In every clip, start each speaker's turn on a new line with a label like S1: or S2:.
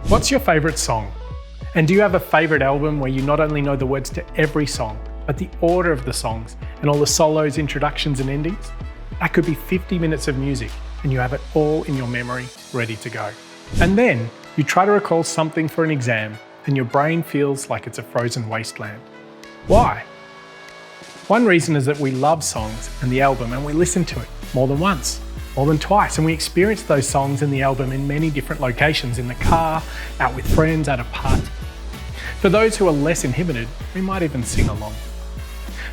S1: What's your favourite song? And do you have a favourite album where you not only know the words to every song, but the order of the songs and all the solos, introductions and endings? That could be 50 minutes of music and you have it all in your memory, ready to go. And then you try to recall something for an exam and your brain feels like it's a frozen wasteland. Why? One reason is that we love songs and the album and we listen to it more than once, more than twice, and we experience those songs and the album in many different locations, in the car, out with friends, at a party. For those who are less inhibited, we might even sing along.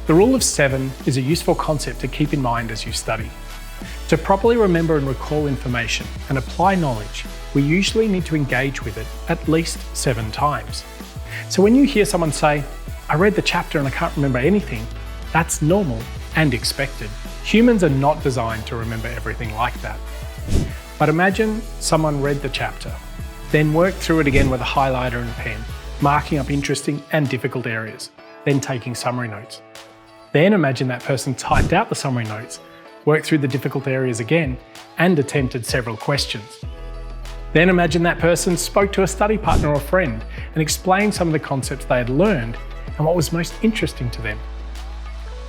S1: The rule of 7 is a useful concept to keep in mind as you study. To properly remember and recall information and apply knowledge, we usually need to engage with it at least 7 times. So when you hear someone say, "I read the chapter and I can't remember anything," that's normal and expected. Humans are not designed to remember everything like that. But imagine someone read the chapter, then worked through it again with a highlighter and pen, marking up interesting and difficult areas, then taking summary notes. Then imagine that person typed out the summary notes, worked through the difficult areas again, and attempted several questions. Then imagine that person spoke to a study partner or friend and explained some of the concepts they had learned and what was most interesting to them.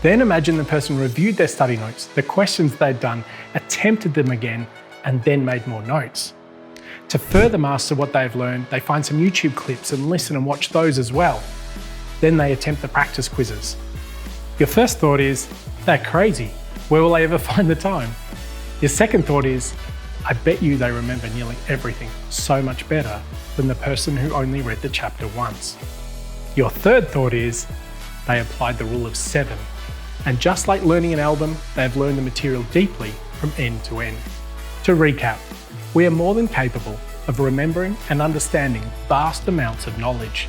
S1: Then imagine the person reviewed their study notes, the questions they'd done, attempted them again, and then made more notes. To further master what they've learned, they find some YouTube clips and listen and watch those as well. Then they attempt the practice quizzes. Your first thought is, "They're crazy. Where will they ever find the time?" Your second thought is, "I bet you they remember nearly everything so much better than the person who only read the chapter once." Your third thought is, "They applied the rule of 7. And just like learning an album, they've learned the material deeply from end to end." To recap, we are more than capable of remembering and understanding vast amounts of knowledge.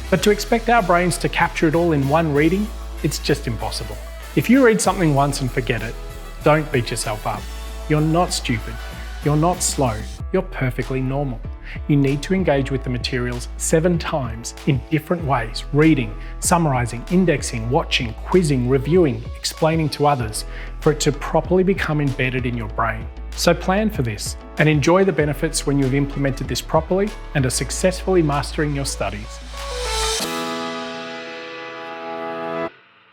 S1: But to expect our brains to capture it all in one reading, it's just impossible. If you read something once and forget it, don't beat yourself up. You're not stupid. You're not slow. You're perfectly normal. You need to engage with the materials 7 times in different ways, reading, summarizing, indexing, watching, quizzing, reviewing, explaining to others, for it to properly become embedded in your brain. So plan for this and enjoy the benefits when you've implemented this properly and are successfully mastering your studies.